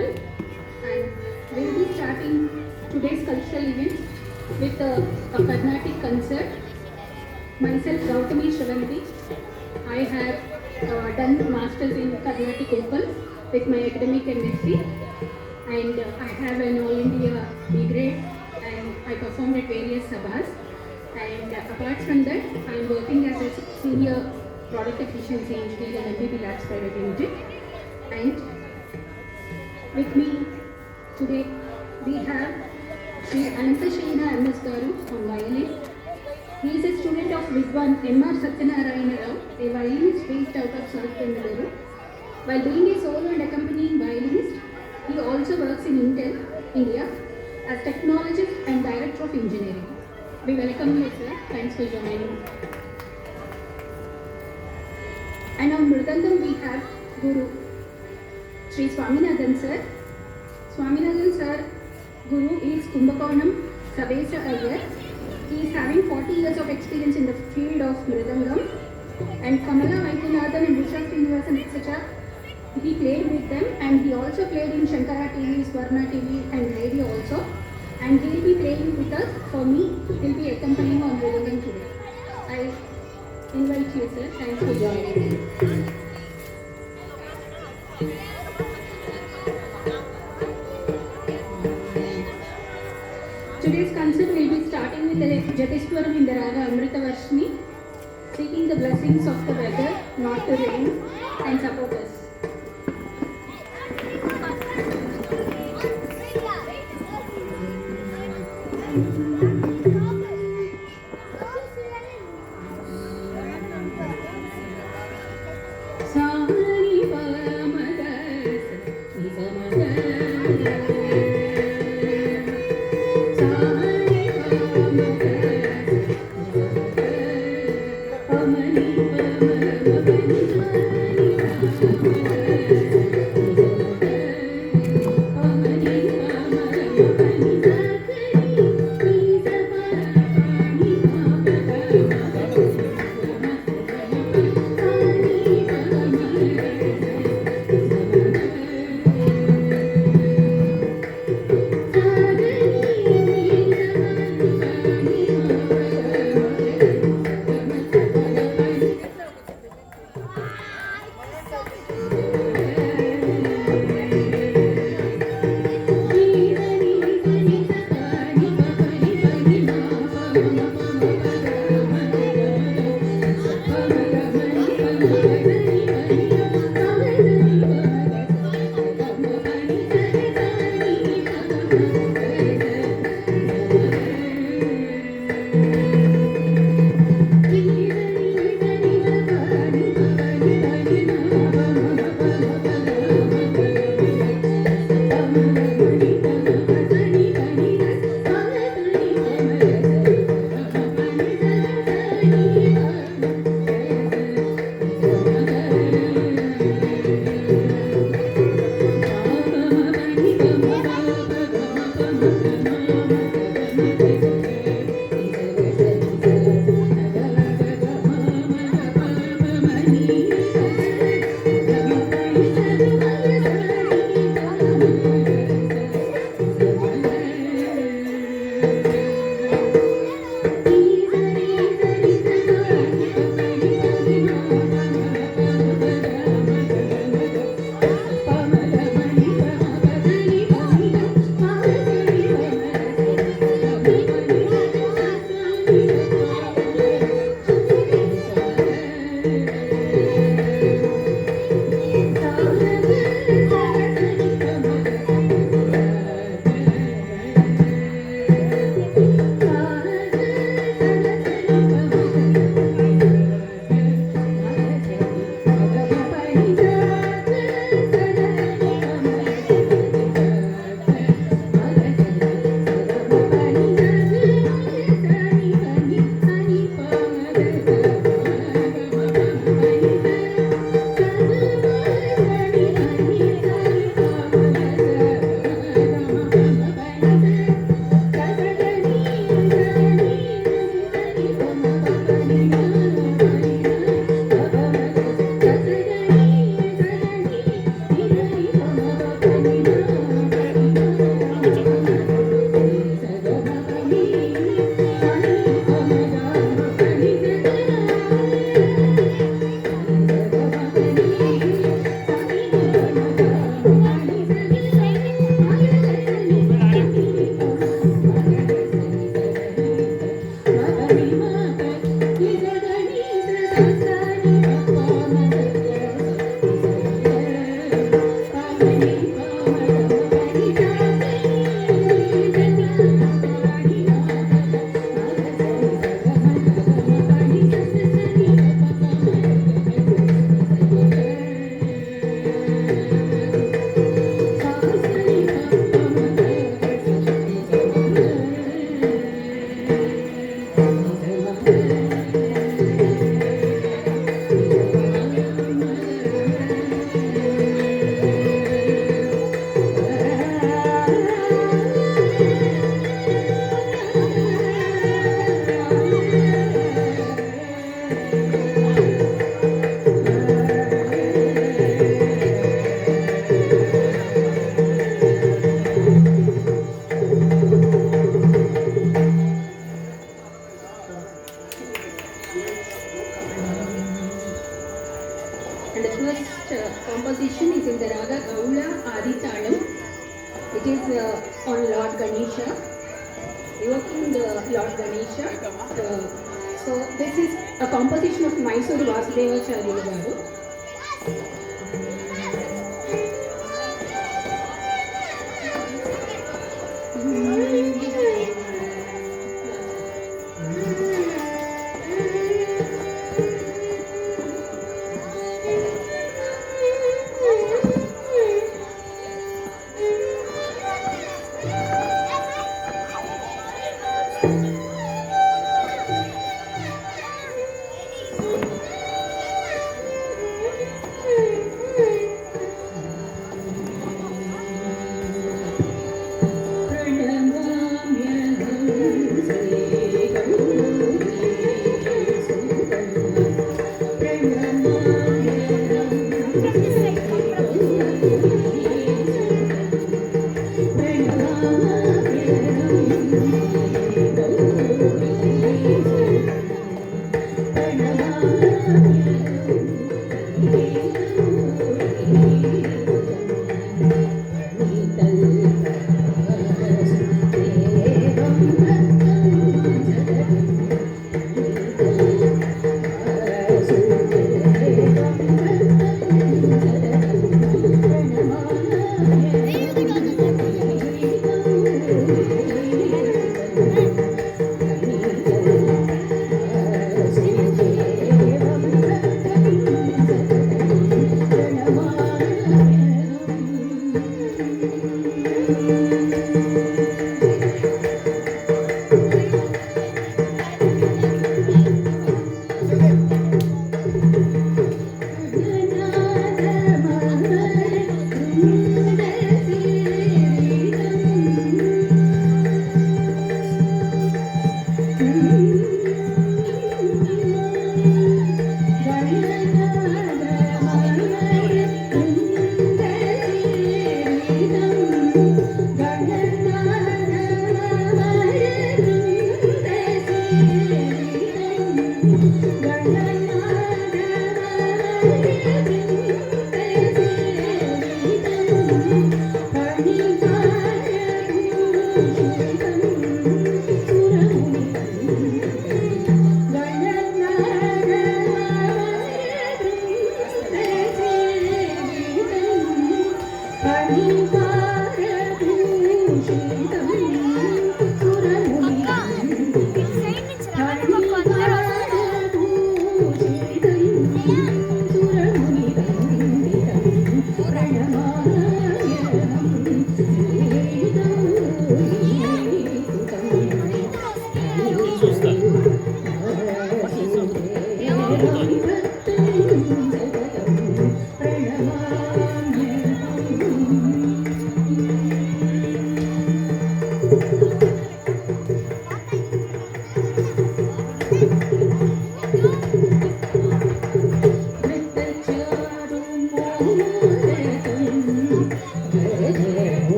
all, and we'll be starting today's cultural event with a Carnatic concert. Myself, Gautami Shravanti. I have done masters in Carnatic Open with my academic MSc, and I have an All India B grade, and I performed at various sabhas. And apart from that, I am working as a senior product efficiency engineer in MBB Labs Private Limited. And with me today, we have Sri Anantashena MS Garu on violin. He is a student of Vidwan M.R. Satyanarayana Rao, a violinist based out of South Bengaluru. While being a solo and accompanying violinist, he also works in Intel, India, as technologist and director of engineering. We welcome you, sir. Thanks for joining. And on Mridangam we have Guru Sri Swaminathan sir. Swaminathan sir, Guru is Kumbakonam Sabesa Iyer. He is having 40 years of experience in the field of Mridangam. And Kamala Vaidyanathan and Vishal Srinivasan, etc. He played with them, and he also played in Shankara TV, Swarna TV and radio also. And he will be playing with us. For me, he will be accompanying on Mridangam today. I invite you, sir. Thanks for joining. Today's concert will be starting with the Jatiswaram in the Raga Amritavarshini, seeking the blessings of the weather not to rain and support us. Thank you. It is on Lord Ganesha, evoking the Lord Ganesha. So this is a composition of Mysore Vasudevacharya garu.